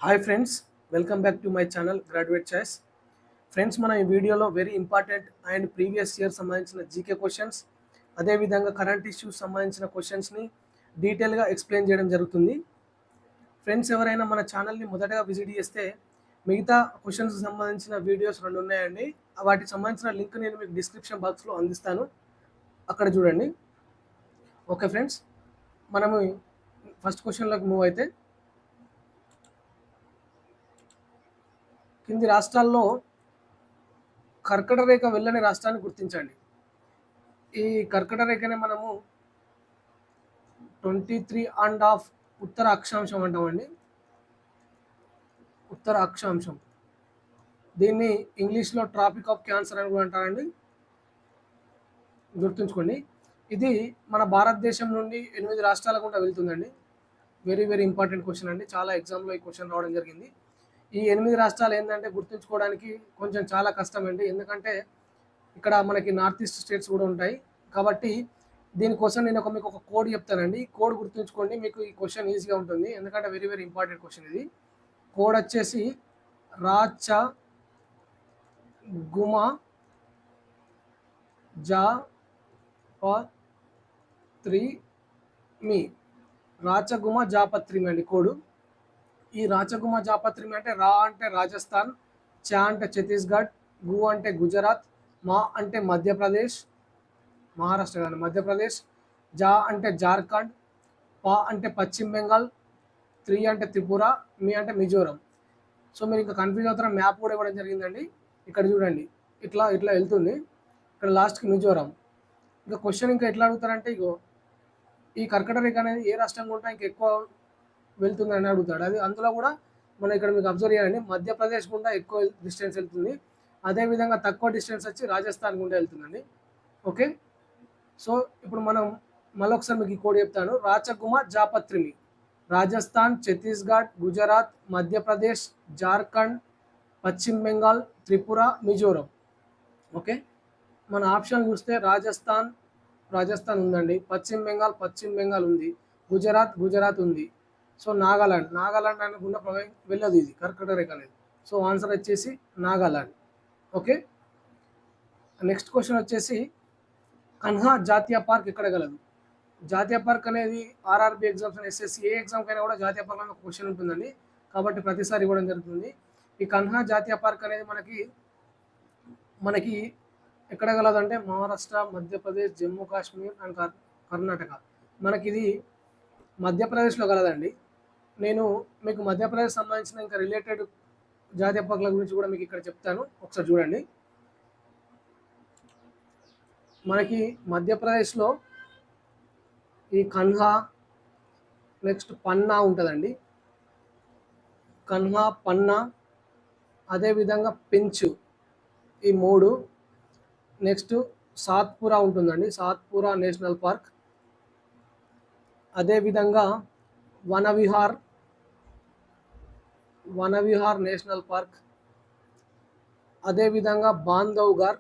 Hi friends, welcome back to my channel graduate choice. Friends, మనం ఈ వీడియోలో very important and previous year సంబంధించిన GK questions, అదేవిధంగా current issues సంబంధించిన క్వశ్చన్స్ని డీటెయిల్గా ఎక్స్ప్లెయిన్ చేయడం జరుగుతుంది. ఫ్రెండ్స్, ఎవరైనా మన ఛానల్ని మొదటగా విజిట్ చేస్తే మిగతా క్వశ్చన్స్ సంబంధించిన వీడియోస్ 2 ఉన్నాయండి. వాటికి సంబంధించిన లింక్ నేను మీకు డిస్క్రిప్షన్ బాక్స్లో అందిస్తాను, అక్కడ చూడండి. ఓకే ఫ్రెండ్స్, మనము ఫస్ట్ క్వశ్చన్లోకి మూవ్ అయితే, కింది రాష్ట్రాల్లో కర్కట రేఖ వెళ్ళని రాష్ట్రాన్ని గుర్తించండి. ఈ కర్కట రేఖనే మనము 23.5 ఉత్తర అక్షాంశం అంటామండి. ఉత్తర అక్షాంశం, దీన్ని ఇంగ్లీష్లో ట్రాపిక్ ఆఫ్ క్యాన్సర్ అని కూడా అంటారండి, గుర్తుంచుకోండి. ఇది మన భారతదేశం నుండి 8 రాష్ట్రాల గుండా వెళ్తుందండి. వెరీ వెరీ ఇంపార్టెంట్ క్వశ్చన్ అండి, చాలా ఎగ్జామ్లో ఈ క్వశ్చన్ రావడం జరిగింది. ఈ 8 రాష్ట్రాలు ఏంటంటే గుర్తుంచుకోవడానికి కొంచెం చాలా కష్టం అండి, ఎందుకంటే ఇక్కడ మనకి నార్త్ ఈస్ట్ స్టేట్స్ కూడా ఉంటాయి. కాబట్టి దీనికోసం నేను మీకు ఒక కోడ్ చెప్తానండి. కోడ్ గుర్తుంచుకోండి, మీకు ఈ క్వశ్చన్ ఈజీగా ఉంటుంది, ఎందుకంటే వెరీ వెరీ ఇంపార్టెంట్ క్వశ్చన్ ఇది. కోడ్ వచ్చేసి రాచ గుమ జా పత్రిమి. రాచగుమ జాపత్రిమి అండి కోడు. ఈ రాచగుమ జాపత్రిమి అంటే రా అంటే రాజస్థాన్, చా అంటే ఛత్తీస్గఢ్, గు అంటే గుజరాత్, మా అంటే మధ్యప్రదేశ్, మహారాష్ట్ర కానీ మధ్యప్రదేశ్, జా అంటే జార్ఖండ్, పా అంటే పశ్చిమ బెంగాల్, త్రీ అంటే త్రిపుర, మీ అంటే మిజోరం. సో మీరు ఇంకా కన్ఫ్యూజ్ అవుతారా, మ్యాప్ కూడా ఇవ్వడం జరిగిందండి. ఇక్కడ చూడండి, ఇట్లా ఇట్లా వెళ్తుంది, ఇక్కడ లాస్ట్కి మిజోరం. ఇంకా క్వశ్చన్ ఇంకా ఎట్లా అడుగుతారంటే, ఇగో ఈ కర్కట రేఖ అనేది ఏ రాష్ట్రం గుండా ఇంకా ఎక్కువ వెళ్తుందని అడుగుతాడు. అది అందులో కూడా మనం ఇక్కడ మీకు అబ్జర్వ్ చేయాలండి, మధ్యప్రదేశ్ గుండా ఎక్కువ డిస్టెన్స్ వెళ్తుంది, అదేవిధంగా తక్కువ డిస్టెన్స్ వచ్చి రాజస్థాన్ గుండా వెళ్తుందండి. ఓకే, సో ఇప్పుడు మనం మళ్ళొకసారి మీకు ఈ కోడ్ చెప్తాను. రాచగుమ జాపత్రిమి, రాజస్థాన్, ఛత్తీస్గఢ్, గుజరాత్, మధ్యప్రదేశ్, జార్ఖండ్, పశ్చిమ బెంగాల్, త్రిపుర, మిజోరం. ఓకే, మన ఆప్షన్ చూస్తే రాజస్థాన్ ఉందండి, పశ్చిమ బెంగాల్ ఉంది, గుజరాత్ ఉంది. సో నాగాలాండ్ అనేది గుండా వెళ్ళదు ఇది కర్కట రేఖ అనేది. సో ఆన్సర్ వచ్చేసి నాగాలాండ్. ఓకే, నెక్స్ట్ క్వశ్చన్ వచ్చేసి, కన్హా జాతీయ పార్క్ ఎక్కడ గలదు? జాతీయ పార్క్ అనేది ఆర్ఆర్బి ఎగ్జామ్స్, ఎస్ఎస్సి ఏ ఎగ్జామ్కైనా కూడా జాతీయ పార్క్ అనేది ఒక క్వశ్చన్ ఉంటుందండి, కాబట్టి ప్రతిసారి ఇవ్వడం జరుగుతుంది. ఈ కన్హా జాతీయ పార్క్ అనేది మనకి ఎక్కడ గలదంటే మహారాష్ట్ర, మధ్యప్రదేశ్, జమ్మూ కాశ్మీర్ అండ్ కర్ణాటక. మనకి ఇది మధ్యప్రదేశ్లో గలదండి. నేను మీకు మధ్యప్రదేశ్ సంబంధించిన ఇంకా రిలేటెడ్ జాతీయ పార్కుల గురించి కూడా మీకు ఇక్కడ చెప్తాను, ఒకసారి చూడండి. మనకి మధ్యప్రదేశ్లో ఈ కన్హా, నెక్స్ట్ పన్నా ఉంటుందండి, కన్హా, పన్నా, అదేవిధంగా పెంచు, ఈ 3. నెక్స్ట్ సాత్పురా ఉంటుందండి, సాత్పురా నేషనల్ పార్క్, అదేవిధంగా వనవిహార్ నేషనల్ పార్క్, అదేవిధంగా Bandhavgarh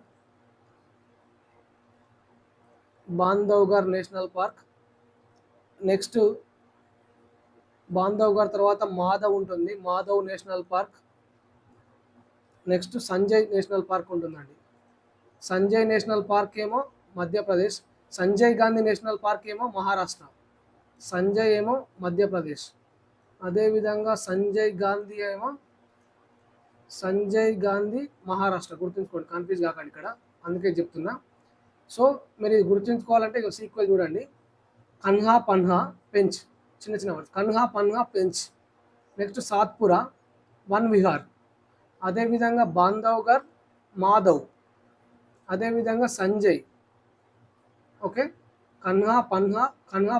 national park. Next Bandhavgarh తర్వాత మాధవ్ ఉంటుంది, Madhav national park. Next Sanjay national park ఉంటుందండి. సంజయ్ నేషనల్ పార్క్ ఏమో మధ్యప్రదేశ్, సంజయ్ గాంధీ నేషనల్ పార్క్ ఏమో మహారాష్ట్ర, సంజయ్ ఏమో మధ్యప్రదేశ్, అదేవిధంగా సంజయ్ గాంధీ మహారాష్ట్ర. గుర్తుంచుకోండి, కన్ఫ్యూజ్ కాకండి ఇక్కడ, అందుకే చెప్తున్నా. సో మీరు ఇది గుర్తుంచుకోవాలంటే ఇక సీక్వెల్ చూడండి. కన్హా, పన్హా, పెంచ్, చిన్న వర్డ్స్, కన్హా, పన్హా, పెంచ్. నెక్స్ట్ సాత్పురా, వన్ విహార్, అదేవిధంగా బాంధవ్గర్, మాధవ్, అదేవిధంగా సంజయ్. ఓకే, కన్హా,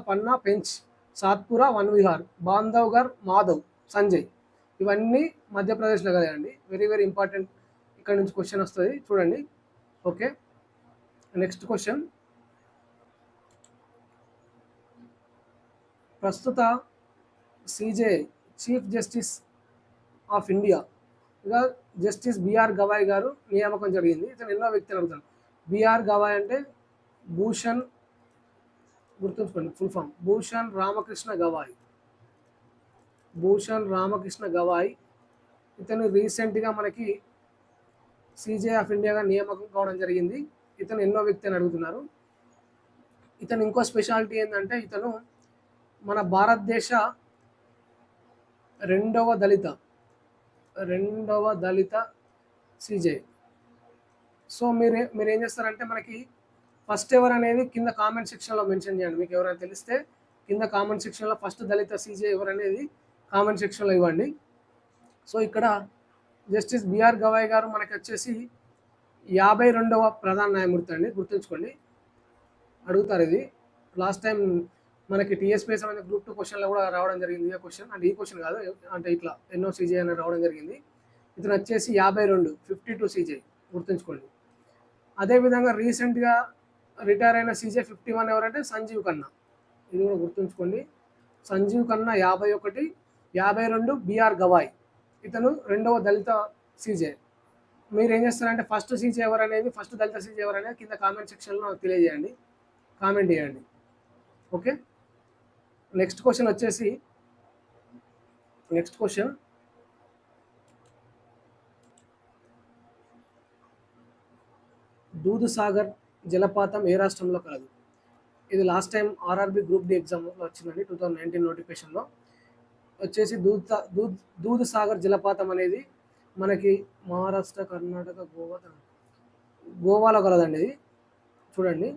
పన్నా, పెంచ్, సాత్పురా, వన్ విహార్, బాంధవ్గర్, మాధవ్, సంజయ్. ఇవన్నీ మధ్యప్రదేశ్లో కదండి. వెరీ వెరీ ఇంపార్టెంట్, ఇక్కడ నుంచి క్వశ్చన్ వస్తుంది, చూడండి. Okay, next question. ప్రస్తుత సిజే చీఫ్ జస్టిస్ ఆఫ్ ఇండియాగా జస్టిస్ బిఆర్ గవాయ్ గారు నియామకం జరిగింది. ఇతను ఎన్నో వ్యక్తిని అడుగుతాను. బిఆర్ గవాయ్ అంటే భూషణ్, గుర్తుంచుకోండి ఫుల్ ఫామ్, భూషణ్ రామకృష్ణ గవాయ్. భూషణ్ రామకృష్ణ గవాయ్. ఇతను రీసెంట్గా మనకి సీజే ఆఫ్ ఇండియాగా నియామకం కావడం జరిగింది. ఇతను ఎన్నో వ్యక్తి అని అడుగుతున్నారు. ఇతను ఇంకో స్పెషాలిటీ ఏంటంటే ఇతను మన భారతదేశ రెండవ దళిత సీజే. సో మీరు ఏం చేస్తారంటే మనకి ఫస్ట్ ఎవరు అనేది కింద కామెంట్ సెక్షన్లో మెన్షన్ చేయండి. మీకు ఎవరైనా తెలిస్తే కింద కామెంట్ సెక్షన్లో ఫస్ట్ దళిత సీజే ఎవరు అనేది కామెంట్ సెక్షన్లో ఇవ్వండి. సో ఇక్కడ జస్టిస్ బిఆర్ గవాయ్ గారు మనకి వచ్చేసి 52వ ప్రధాన న్యాయమూర్తి అండి, గుర్తుంచుకోండి. అడుగుతారు ఇది. లాస్ట్ టైం మనకి టీఎస్పీఎస్ అనేది గ్రూప్ 2 క్వశ్చన్లో కూడా రావడం జరిగింది. ఈ క్వశ్చన్ అంటే ఈ క్వశ్చన్ కాదు, అంటే ఇట్లా ఎన్నో సీజే అనేది రావడం జరిగింది. ఇతను వచ్చేసి 52 సీజే, గుర్తుంచుకోండి. అదేవిధంగా రీసెంట్గా రిటైర్ అయిన సీజే 51 ఎవరంటే సంజీవ్ ఖన్నా. ఇది కూడా గుర్తుంచుకోండి. సంజీవ్ ఖన్నా 51, 52 బిఆర్ గవాయ్. ఇతను రెండవ దళిత సీజే. మీరు ఏం చేస్తారంటే ఫస్ట్ సీజే ఎవరు అనేది, ఫస్ట్ దళిత సీజే ఎవరు అనేది కింద కామెంట్ సెక్షన్లో నాకు తెలియజేయండి, కామెంట్ చేయండి. ఓకే, నెక్స్ట్ క్వశ్చన్ వచ్చేసి దూద్సాగర్ జలపాతం ఏ రాష్ట్రంలో కలదు? ఇది last time RRB group D ఎగ్జామ్లో వచ్చిందండి, 2019 నోటిఫికేషన్లో వచ్చేసి దూద్సాగర్ జలపాతం అనేది మనకి మహారాష్ట్ర, కర్ణాటక, గోవాలో కలదండి. ఇది చూడండి,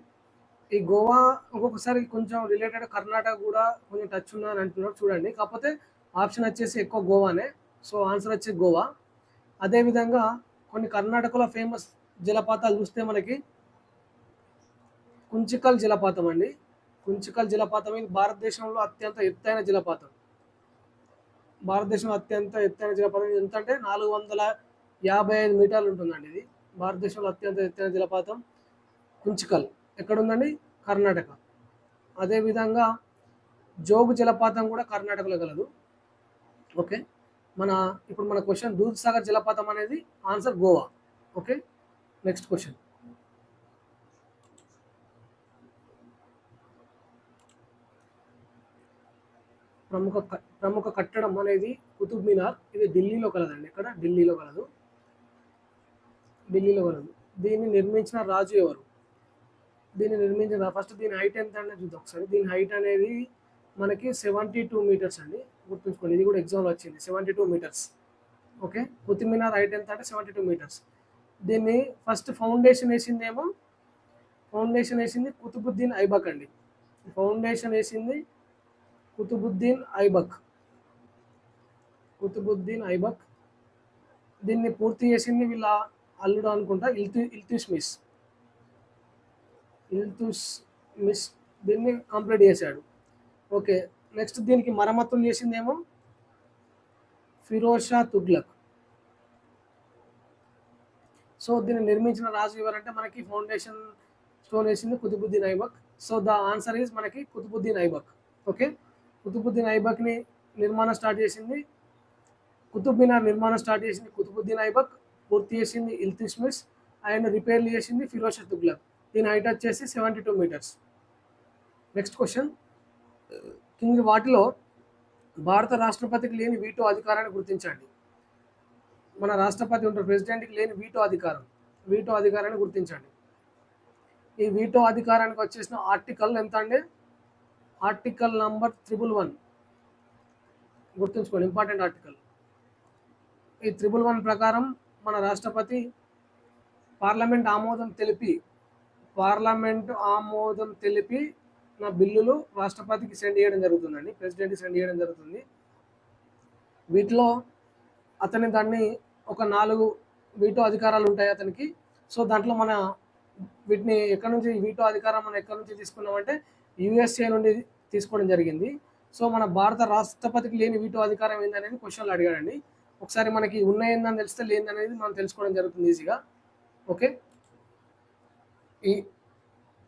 ఈ గోవా ఒక్కొక్కసారి కొంచెం రిలేటెడ్ కర్ణాటక కూడా కొంచెం టచ్ ఉందని అంటున్నారు. చూడండి, కాకపోతే ఆప్షన్ వచ్చేసి ఎక్కువ గోవానే. సో ఆన్సర్ వచ్చి గోవా. అదేవిధంగా కొన్ని కర్ణాటకలో ఫేమస్ జలపాతాలు చూస్తే మనకి కుంచికల్ జలపాతం అండి. కుంచికల్ జలపాతం ఇది భారతదేశంలో అత్యంత ఎత్తైన జలపాతం. ఎంత అంటే 455 మీటర్లు ఉంటుందండి. ఇది భారతదేశంలో అత్యంత ఎత్తైన జలపాతం కుంచికల్. ఎక్కడుందండి? కర్ణాటక. అదేవిధంగా జోగు జలపాతం కూడా కర్ణాటకలో కలదు. ఓకే, ఇప్పుడు మన క్వశ్చన్ దూద్సాగర్ జలపాతం అనేది answer Goa. Okay, next question. ప్రముఖ కట్టడం అనేది కుతుబ్ మినార్. ఇది ఢిల్లీలో కలదండి. ఇక్కడ ఢిల్లీలో కలదు. దీన్ని నిర్మించిన రాజు ఎవరు? ఫస్ట్ దీని హైట్ ఎంత అనేది చూద్దాం ఒకసారి. దీని హైట్ అనేది మనకి 72 మీటర్స్ అండి, గుర్తుంచుకోండి. ఇది కూడా ఎగ్జామ్లో వచ్చింది, 72 మీటర్స్. ఓకే, కుతుబ్ మినార్ హైట్ ఎంత అంటే 72 మీటర్స్. దీన్ని ఫస్ట్ ఫౌండేషన్ వేసింది కుతుబుద్దీన్ ఐబక్ అండి. ఫౌండేషన్ వేసింది కుతుబుద్దీన్ ఐబక్. దీన్ని పూర్తి చేసింది వీళ్ళ అల్లుడు అనుకుంటా, ఇల్తుష్మిష్. దీన్ని కంప్లీట్ చేశాడు. ఓకే, నెక్స్ట్ దీనికి మరమ్మతులు చేసిందేమో ఫిరోజ్ షా తుగ్లక్. సో దీన్ని నిర్మించిన రాజు ఎవరంటే మనకి ఫౌండేషన్ స్టోన్ వేసింది Qutbuddin Aibak. So the answer is మనకి కుతుబుద్దీన్ ఐబక్. ఓకే, కుతుబుద్దీన్ ఐబక్ని నిర్మాణం స్టార్ట్ చేసింది, కుతుబ్ మినార్ నిర్మాణం స్టార్ట్ చేసింది కుతుబుద్దీన్ ఐబక్, పూర్తి చేసింది ఇల్తుష్మిష్, అండ్ రిపేర్లు చేసింది ఫిరోజ్ షా తుగ్లక్. దీని హైట్ వచ్చేసి 72 మీటర్స్. Next question. కింది వాటిలో భారత రాష్ట్రపతికి లేని వీటో అధికారాన్ని గుర్తించండి. మన రాష్ట్రపతి ఉంటారు, ప్రెసిడెంట్కి లేని వీటో అధికారాన్ని గుర్తించండి. ఈ వీటో అధికారానికి వచ్చేసిన ఆర్టికల్ ఎంత అండి? Article number 111. గుర్తుంచుకోండి, ఇంపార్టెంట్ ఆర్టికల్. ఈ 111 ప్రకారం మన రాష్ట్రపతి పార్లమెంట్ ఆమోదం తెలిపి నా బిల్లులు రాష్ట్రపతికి సెండ్ చేయడం జరుగుతుందండి, ప్రెసిడెంట్కి సెండ్ చేయడం జరుగుతుంది. వీటిలో దాన్ని ఒక 4 వీటో అధికారాలు ఉంటాయి అతనికి. సో దాంట్లో వీటిని ఎక్కడి నుంచి వీటో అధికారం మనం ఎక్కడి నుంచి తీసుకున్నామంటే యూఎస్ఏ నుండి తీసుకోవడం జరిగింది. సో మన భారత రాష్ట్రపతికి లేని వీటో అధికారం ఏందనేది క్వశ్చన్లు అడిగాడండి. ఒకసారి మనకి ఉన్నాయేందని తెలిస్తే లేదనేది మనం తెలుసుకోవడం జరుగుతుంది ఈజీగా. ఓకే, ఈ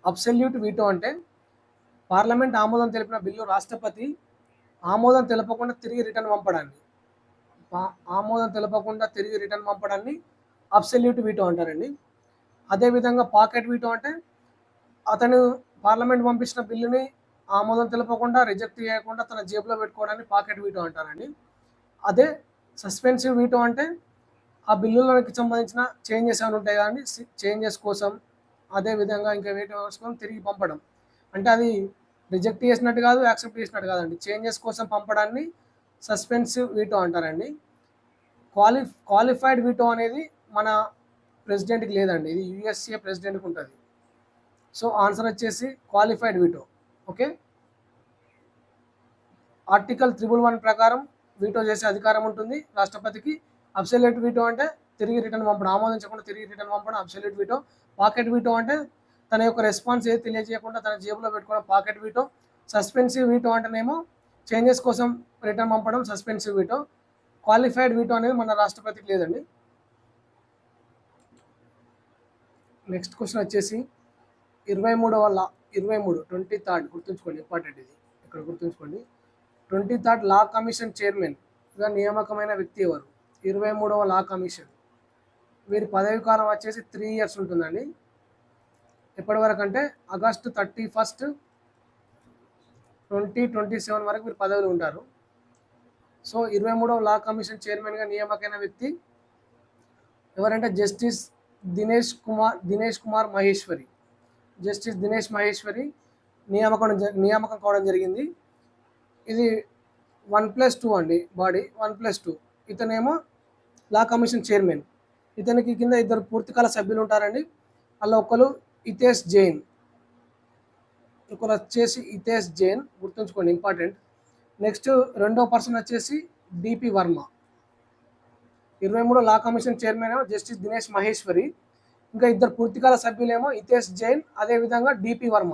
అబ్సల్యూట్ వీటో అంటే పార్లమెంట్ ఆమోదం తెలిపిన బిల్లు రాష్ట్రపతి ఆమోదం తెలపకుండా తిరిగి రిటర్న్ పంపడాన్ని అబ్సల్యూట్ వీటో అంటారండి. అదేవిధంగా పాకెట్ వీటో అంటే అతను పార్లమెంట్ పంపించిన బిల్లుని ఆమోదం తెలపకుండా రిజెక్ట్ చేయకుండా తన జేబులో పెట్టుకోవడాన్ని పాకెట్ వీటో అంటారండి. అదే సస్పెన్సివ్ వీటో అంటే ఆ బిల్లులకి సంబంధించిన చేంజెస్ ఏమైనా ఉంటాయి కానీ చేంజెస్ కోసం అదేవిధంగా ఇంకా వేటి కోసం తిరిగి పంపడం, అంటే అది రిజెక్ట్ చేసినట్టు కాదు, యాక్సెప్ట్ చేసినట్టు కాదండి, చేంజెస్ కోసం పంపడాన్ని సస్పెన్సివ్ వీటో అంటారండి. క్వాలిఫైడ్ వీటో అనేది మన ప్రెసిడెంట్కి లేదండి, ఇది యుఎస్ఏ ప్రెసిడెంట్కి ఉంటుంది. సో ఆన్సర్ వచ్చేసి క్వాలిఫైడ్ వీటో. ఓకే, ఆర్టికల్ 111 ప్రకారం వీటో చేసే అధికారం ఉంటుంది రాష్ట్రపతికి. అబ్సల్యూట్ వీటో అంటే తిరిగి రిటర్న్ పంపడం, ఆమోదించకుండా తిరిగి రిటర్న్ పంపడం అబ్సల్యూట్ వీటో. పాకెట్ వీటో అంటే తన యొక్క రెస్పాన్స్ ఏది తెలియజేయకుండా తన జేబులో పెట్టుకోవడం పాకెట్ వీటో. సస్పెన్సివ్ వీటో అంటేనేమో చేంజెస్ కోసం రిటర్న్ పంపడం సస్పెన్సివ్ వీటో. క్వాలిఫైడ్ వీటో అనేది మన రాష్ట్రపతికి లేదండి. నెక్స్ట్ క్వశ్చన్ వచ్చేసి 23 గుర్తుంచుకోండి, ఇంపార్టెంట్ ఇది, ఇక్కడ గుర్తుంచుకోండి. 23rd లా కమిషన్ చైర్మన్గా నియామకమైన వ్యక్తి ఎవరు? 23వ లా కమిషన్, వీరి పదవి కాలం వచ్చేసి 3 years ఉంటుందండి. ఎప్పటి వరకు అంటే ఆగస్టు 31, 2027 వరకు వీరు పదవిలో ఉంటారు. సో 23వ లా కమిషన్ చైర్మన్గా నియామకమైన వ్యక్తి ఎవరంటే జస్టిస్ దినేష్ కుమార్ మహేశ్వరి. జస్టిస్ దినేష్ మహేశ్వరి నియామకం కావడం జరిగింది. ఇది 1+2 అండి, బాడీ 1+2. ఇతనేమో లా కమిషన్ చైర్మన్. ఇతనికి కింద 2 పూర్తికాల సభ్యులు ఉంటారండి. అలా ఒకరు హితేష్ జైన్, ఒకరు వచ్చేసి హితేష్ జైన్, గుర్తుంచుకోండి, ఇంపార్టెంట్. నెక్స్ట్ రెండో పర్సన్ వచ్చేసి డిపి వర్మ. 23 లా కమిషన్ చైర్మన్ ఏమో జస్టిస్ దినేష్ మహేశ్వరి, ఇంకా 2 పూర్తికాల సభ్యులేమో హితేష్ జైన్, అదేవిధంగా డిపి వర్మ.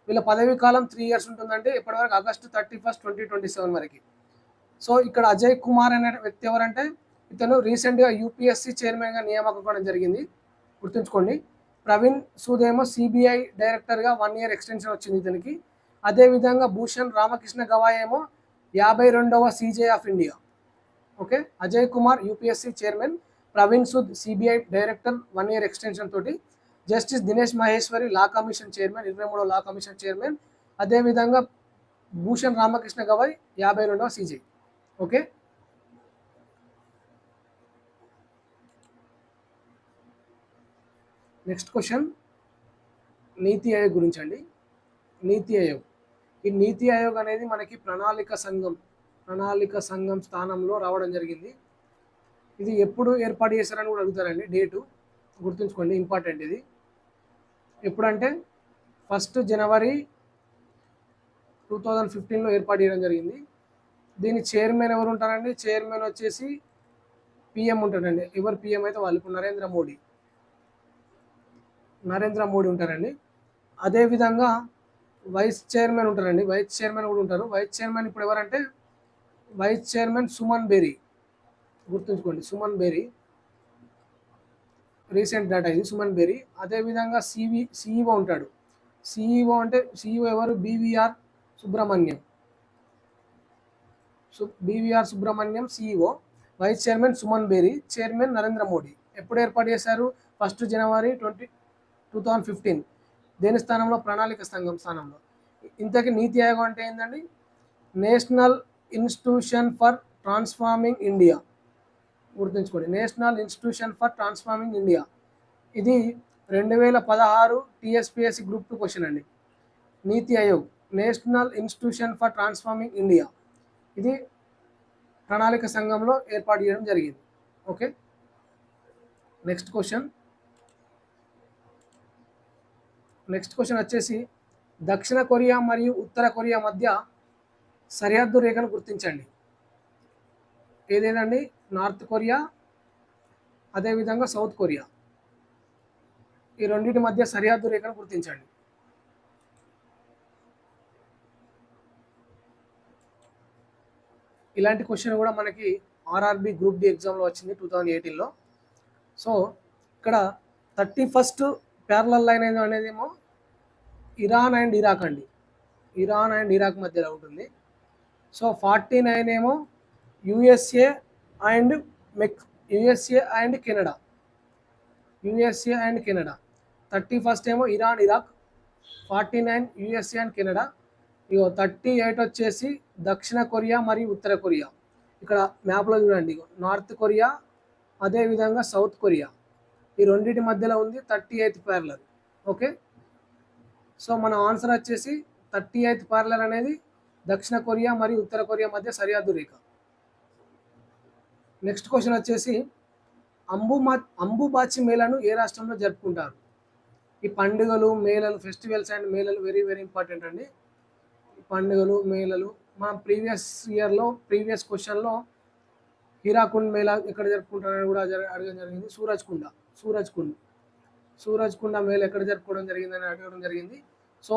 వీళ్ళ పదవీ కాలం 3 years ఉంటుందంటే ఇప్పటివరకు ఆగస్టు 31, 2027 వరకు. సో ఇక్కడ అజయ్ కుమార్ అనే వ్యక్తి ఎవరంటే ఇతను రీసెంట్గా యూపీఎస్సీ చైర్మన్గా నియామకం కావడం జరిగింది, గుర్తుంచుకోండి. ప్రవీణ్ సూద్ ఏమో సిబిఐ డైరెక్టర్గా 1 year ఎక్స్టెన్షన్ వచ్చింది ఇతనికి. అదేవిధంగా భూషణ్ రామకృష్ణ గవాయ్ ఏమో 52వ CJ of India. Okay, Ajay Kumar UPSC chairman, Praveen Sood CBI director 1 year extension తోటి. Justice Dinesh Maheshwari law commission chairman, 23వ లా కమిషన్ చైర్మన్. అదేవిధంగా భూషణ్ రామకృష్ణ గవాయ్ 52వ CJ. Okay, next question NITI Aayog గురించి అండి. నీతి ఆయోగ్, ఈ నీతి ఆయోగ్ అనేది మనకి ప్రణాళిక సంఘం స్థానంలో రావడం జరిగింది. ఇది ఎప్పుడు ఏర్పాటు చేశారని కూడా అడుగుతారండి, డేటు గుర్తుంచుకోండి, ఇంపార్టెంట్ ఇది. ఎప్పుడంటే 1 January 2015లో ఏర్పాటు చేయడం జరిగింది. దీని చైర్మన్ ఎవరు ఉంటారండి? చైర్మన్ వచ్చేసి పిఎం ఉంటాడండి. ఎవరు పిఎం అయితే వాళ్ళు, ఇప్పుడు నరేంద్ర మోడీ ఉంటారండి. అదేవిధంగా వైస్ చైర్మన్ ఉంటారండి, వైస్ చైర్మన్ కూడా ఉంటారు. వైస్ చైర్మన్ ఇప్పుడు ఎవరంటే వైస్ చైర్మన్ సుమన్ బేరీ, గుర్తుంచుకోండి, సుమన్ బేరీ, రీసెంట్ డేటా ఇది, సుమన్ బేరీ. అదేవిధంగా సిఈఓ ఉంటాడు. సిఈఓ అంటే సిఈఓ ఎవరు? BVR Subrahmanyam CEO. Vice chairman Suman Bery, chairman Narendra Modi. ఎప్పుడు ఏర్పాటు చేశారు? 1 January 2015. దేని స్థానంలో? ప్రణాళిక సంఘం స్థానంలో. ఇంతకీ నీతి ఆయోగం అంటే ఏంటండి? National institution for transforming India, గుర్తుంచుకోండి, national institution for transforming India. ఇది 2016 టీఎస్పీఎస్సీ Group 2 క్వశ్చన్ అండి. NITI Aayog, national institution for transforming India, ఇది ప్రణాళిక సంఘంలో ఏర్పాటు చేయడం జరిగింది. ఓకే, నెక్స్ట్ క్వశ్చన్ వచ్చేసి దక్షిణ కొరియా మరియు ఉత్తర కొరియా మధ్య సరిహద్దు రేఖను గుర్తించండి. ఏదేనండి? నార్త్ కొరియా, అదేవిధంగా సౌత్ కొరియా, ఈ రెండింటి మధ్య సరిహద్దు రేఖను గుర్తించండి. ఇలాంటి క్వశ్చన్ కూడా మనకి ఆర్ఆర్బి గ్రూప్ డి ఎగ్జామ్లో వచ్చింది 2018లో. సో ఇక్కడ 31st ప్యారలల్ లైన్ అనేదేమో ఇరాన్ అండ్ ఇరాక్ అండి, ఇరాన్ అండ్ ఇరాక్ మధ్యలో ఉంటుంది. సో 49 ఏమో యుఎస్ఏ అండ్ కెనడా. 31st ఏమో Iran Iraq, 49 USA and Canada. ఇగో 38 వచ్చేసి దక్షిణ కొరియా మరియు ఉత్తర కొరియా. ఇక్కడ మ్యాప్లో చూడండి, నార్త్ కొరియా అదేవిధంగా సౌత్ కొరియా, ఈ రెండింటి మధ్యలో ఉంది 38th ప్యారలల్. ఓకే, సో మన ఆన్సర్ వచ్చేసి 38th ప్యారలల్ అనేది దక్షిణ కొరియా మరియు ఉత్తర కొరియా మధ్య సరిహద్దు రేఖ. నెక్స్ట్ క్వశ్చన్ వచ్చేసి అంబుబాచి మేళను ఏ రాష్ట్రంలో జరుపుకుంటారు? ఈ పండుగలు, మేళలు, ఫెస్టివల్స్ అండ్ మేళలు వెరీ వెరీ ఇంపార్టెంట్ అండి. పండుగలు, మేళలు మన ప్రీవియస్ క్వశ్చన్లో హీరాకుండ్ మేళా ఎక్కడ జరుపుకుంటారని కూడా అడగడం జరిగింది. సూరజ్ కుండ మేళ ఎక్కడ జరుపుకోవడం జరిగిందని అడగడం జరిగింది. సో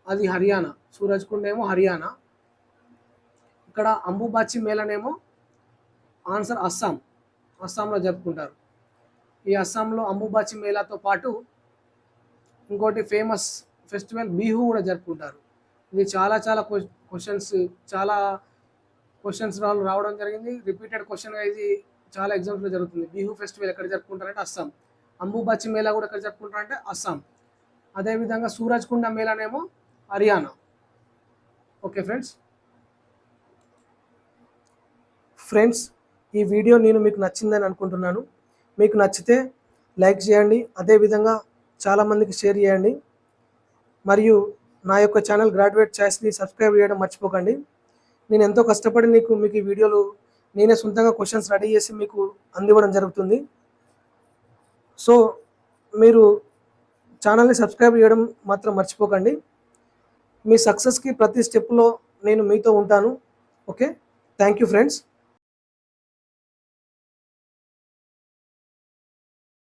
అది హర్యానా. సూరజ్ కుండ ఏమో హర్యానా. ఇక్కడ అంబుబాచి మేళనేమో ఆన్సర్ అస్సాంలో జరుపుకుంటారు. ఈ అస్సాంలో అంబుబాచి మేళాతో పాటు ఇంకోటి ఫేమస్ ఫెస్టివల్ బిహు కూడా జరుపుకుంటారు. ఇది చాలా క్వశ్చన్స్ రావడం జరిగింది. రిపీటెడ్ క్వశ్చన్గా ఇది చాలా ఎగ్జామ్స్లో జరుగుతుంది. బిహు ఫెస్టివల్ ఎక్కడ జరుపుకుంటారంటే అస్సాం. అంబుబాచి మేళా కూడా ఎక్కడ జరుపుకుంటారంటే అస్సాం. అదేవిధంగా సూరజ్ కుండ మేళానేమో హర్యానా. ఓకే ఫ్రెండ్స్, ఈ వీడియో మీకు నచ్చిందని అనుకుంటున్నాను. మీకు నచ్చితే లైక్ చేయండి, అదేవిధంగా చాలామందికి షేర్ చేయండి. మరియు నా యొక్క ఛానల్ గ్రాడ్యుయేట్ ఛాయిస్ని సబ్స్క్రైబ్ చేయడం మర్చిపోకండి. నేను ఎంతో కష్టపడి మీకు ఈ వీడియోలు నేనే సొంతంగా క్వశ్చన్స్ రెడీ చేసి మీకు అందివ్వడం జరుగుతుంది. సో మీరు ఛానల్ని సబ్స్క్రైబ్ చేయడం మాత్రం మర్చిపోకండి. మీ సక్సెస్కి ప్రతి స్టెప్లో నేను మీతో ఉంటాను. Okay, thank you friends.